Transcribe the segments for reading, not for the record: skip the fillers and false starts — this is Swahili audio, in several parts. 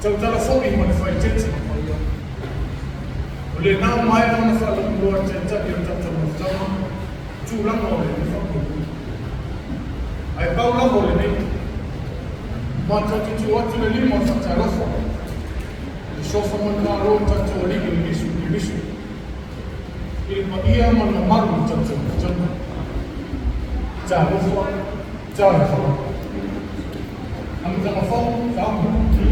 Tau tala fo'i ma le whai tete. O le nao mai o na whala mloa te tabi o tata mo tama. Tū lama o le ni whakoku. Ai pau lama o le nei. Ma tatu tu atu le lima o whatarofo. Le sofa ma ngā roa tatu o ligi ni misu. I ma ia ma na maru tatu mo tama. Tā rofo, tā rofo. I'm going to fall down.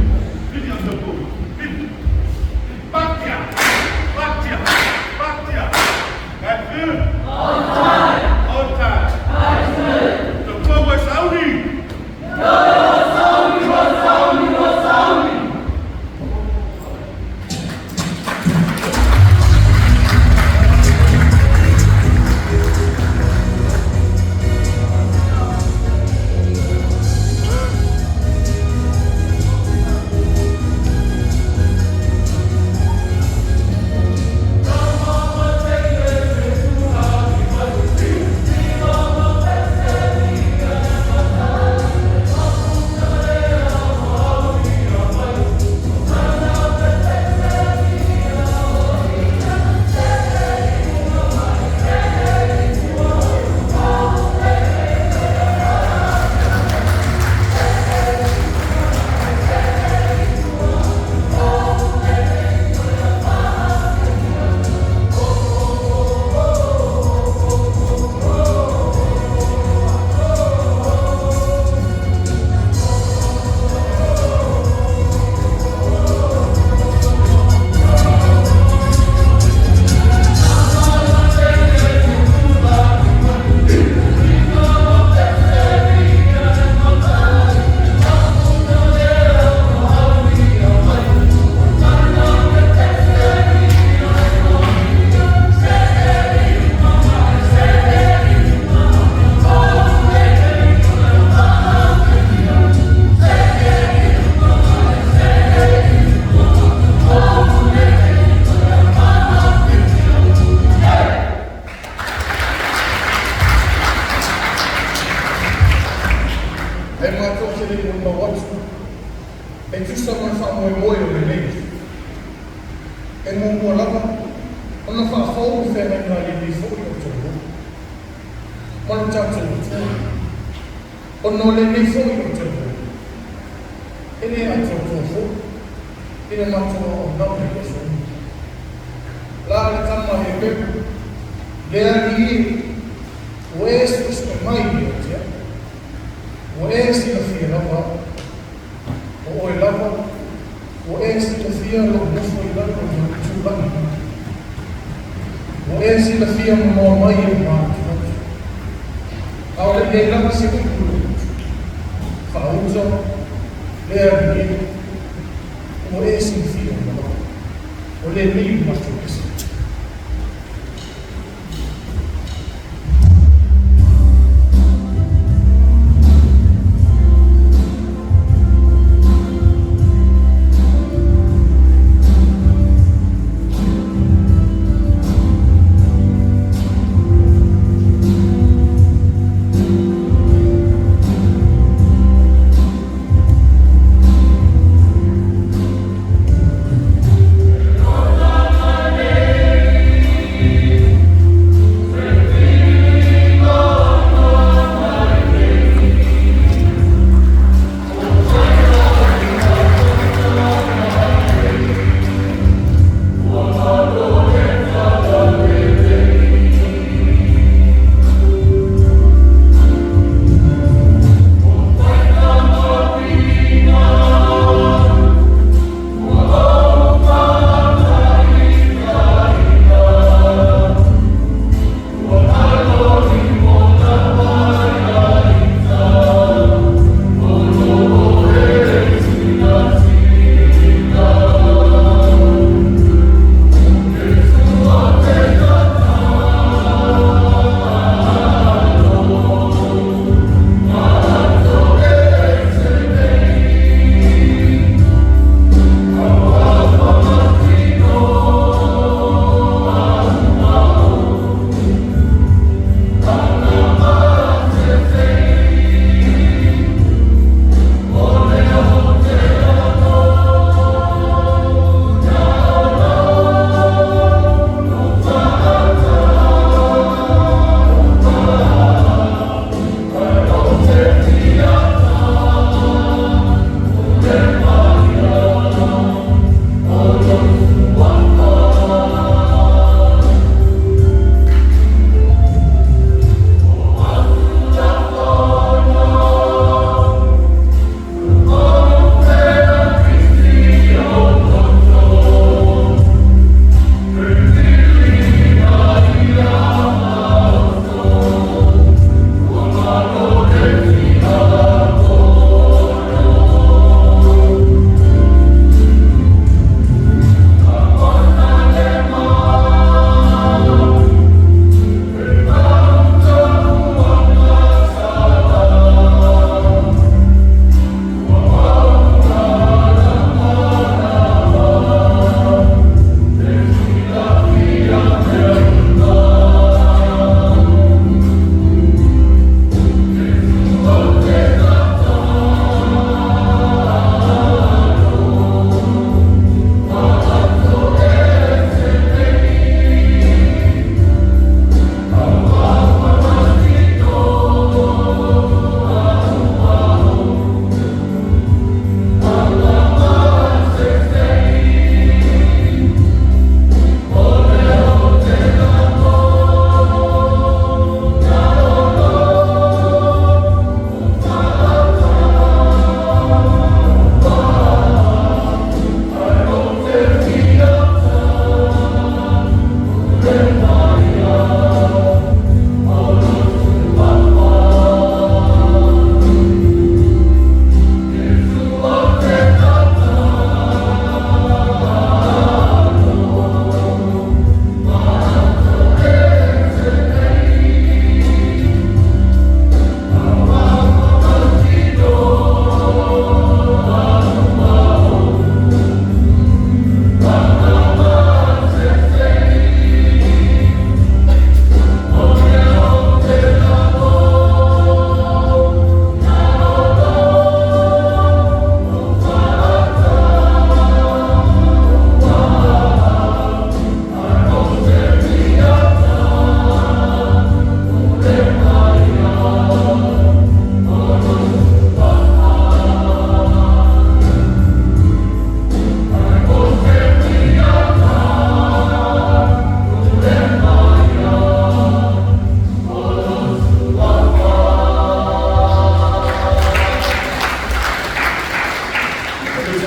That's good. On time. On time. That's good. The club was sounding. Was sounding. Oh,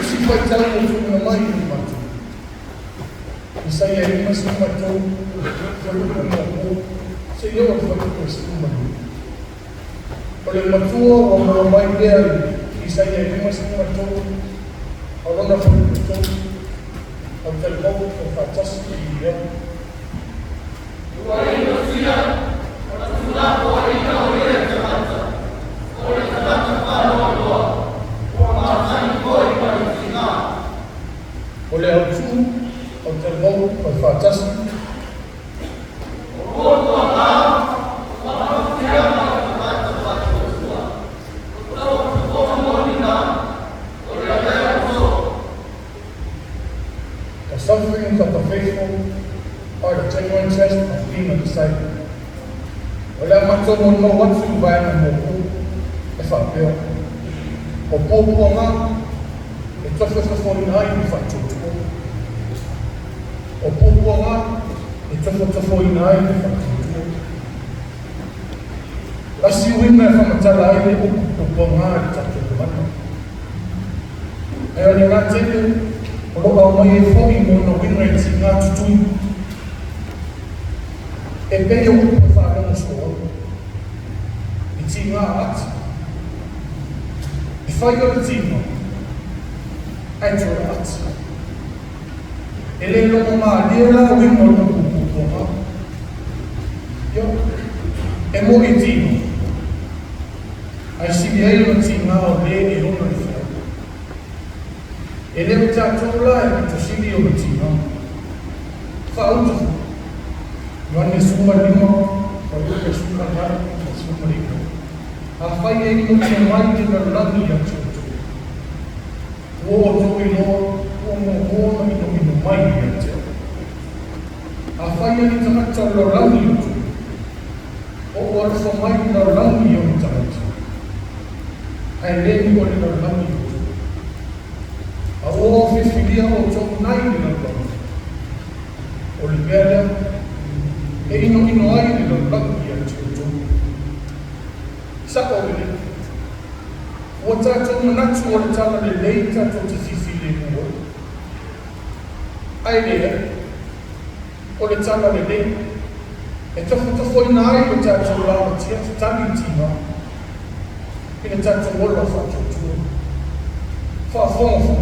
si pai tau o tūna mai ni matu. I sai e ima si matu, whai o na mo, se i o whai o si matu. O le matua o mua mai lea i sai e ima si matu, o rona whai o tū, o te lau o whatasi i rea. Ua ino sia, o na tūna o ina o ea te mata, o le tanata whanoa loa, o mātai koi pari tina. O le au tū, o te lau o whatasi. O roto a tā, o mawhianga o mata whatotua. O tau te kona morina, o le lea so. The sufferings of the faithful are the genuine test of being a disciple. O le amato mo no watu vai na moku e whapeo. O pōpua ngā, e tofo inai i whatutua. O pōpua ngā, e tofo inai i whatutua. Lasi uina e whamatala aile o pōpua ngā i tatu mana. E ani ngā teke, o roa mai e whoi mo na wina e ti ngā tutui. E pei o kupa whārango soa. I ti ngā ati. I whai o tima. Ai tua ati. E le longa mā lea la wina o na kupuponga. Yo. E mo i tima. Ai siri ai o ti ngā o le e ona i whai. E le o tātou la e to siri o ti ngā. Whautu. Yohane suma lima, whaluke suma nara, suma lima. A whai e ino tia mai te na rangi a tūtu. O tō i loa, o mō hōna ino mai a tia. A whai e ni tamata la rangi a tūtu. O arwha mai la rangi a tamata. Ai leni o la rangi a tūtu. A o whiwhiria o tō nai ni la rangi. O li bērea, e ino ai ni lo rangi a tūtu. Sako wile. O tātou manatu o le tala le lei tātou te whiwhi le mua. Ai lea, o le tala le lei, e tofo ina ai o tātou lawa tia, tangi tima, i le tātou ola whatutua. Whaafonga,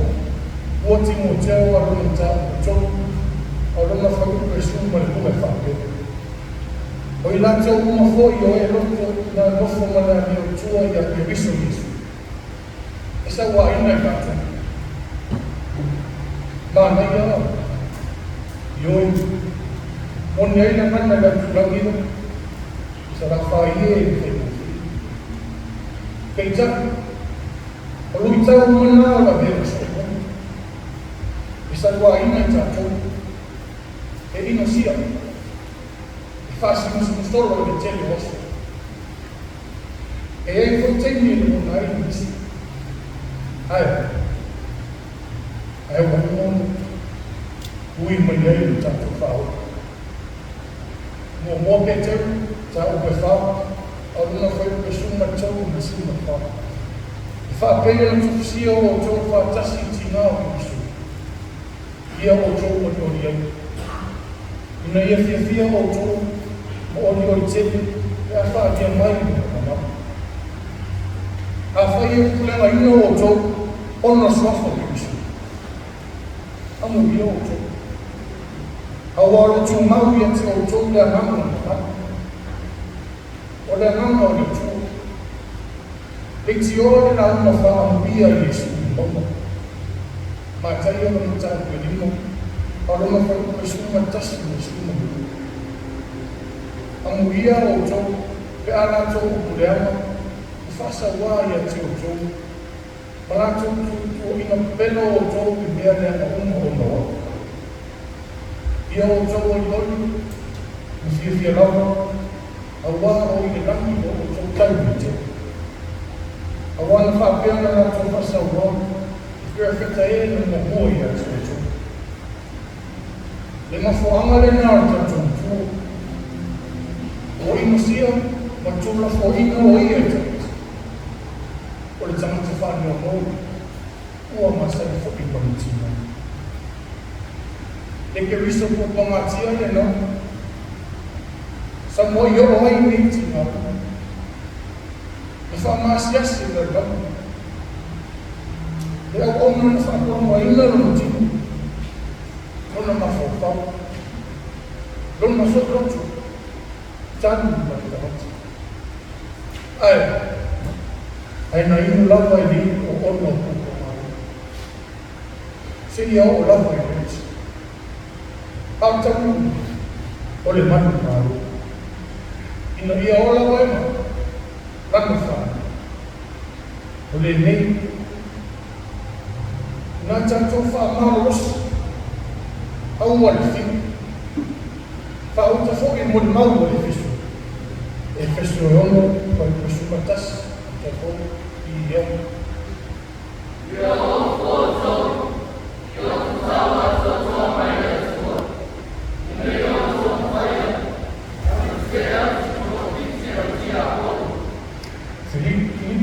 o timo teo a rona tātou tōu, a rona whakupe suma le kume whapea. O i lātou uma foi o e roto na nofo mana ni o tua i a riso riso. E sa wā ina i kātou. Mā nei a au. Ioi. Moni ai na mana la tūrangina. I sa rāwha i e i te mōwhi. Kei taku. O lui tau mana o la vera sopa. I sa wā ina i tātou. E ino sia. Fasi musitoro o le tele oso. E ai foi teni le mona ai nisi. Ai. Ai wani mona. Ui mani ai le tato whao. Mua pe teu, ta upe whao. Au luna whai upe suma tau na suma whao. I whapea na tufisia o tau whaatasi tina o isu. Ia o tau o tori au. Ina ia fia o tau o ni o tele, e a whaatia mai ni o mama. A whai e kulenga ino o tau, ona swafo ki isu. Amu ia o tau. A waro tū mau ia te o tau lea nanga na mama. O lea nanga o le tū. E ti ore na uma wha amu ia i isu ni mama. Ma tai ana ni tāku e limo, a roma whai upe suma tasi ni suma ni. Amu ia o tau, pe ana tau upureama, u whasa wā ia te o tau. Mana tau o ina pelo o tau i mea lea na uma o noa. Ia o tau o loi, u whiawhia lawa, a wā o ina rangi o tau tau i te. A wā na whapeana na tau whasa wā, i pia whita e na na mua ia te o tau. Le mawhoanga le nā o tau tau. O ino sia, ma tūla fo ino o ia te. O le tamata whāni o mō. ua masa i whoki pamitina. E ke riso po pangatia le no, sa mo yo o ai ni tina, e whamasiasi le rau. E au ono na whakorongo ina rono tino, rona mawhopau, rona sotrotu, tanu mai tarati. Ai na inu lava i li o ono puko mai. Se ia o lava i reti. Pātamu o le manu maru. Ina ia o lava e ma, rana whāna. O le nei, nā tātou whāmaro osi, au wale whiu. Whauta whoki mo le mau o le whisu. E whisu e ono, pa i whisu matasi.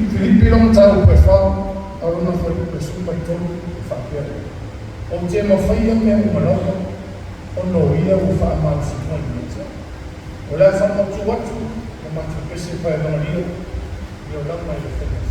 Filipi long tau pe whau, aruna whai pe supa i tonu e whapea. O te mawhaia mea umalauka, o no ia u wha amau si toi mea. O lea whanau tu atu, o matu pese pai rangaria, i o lau mai le whenau.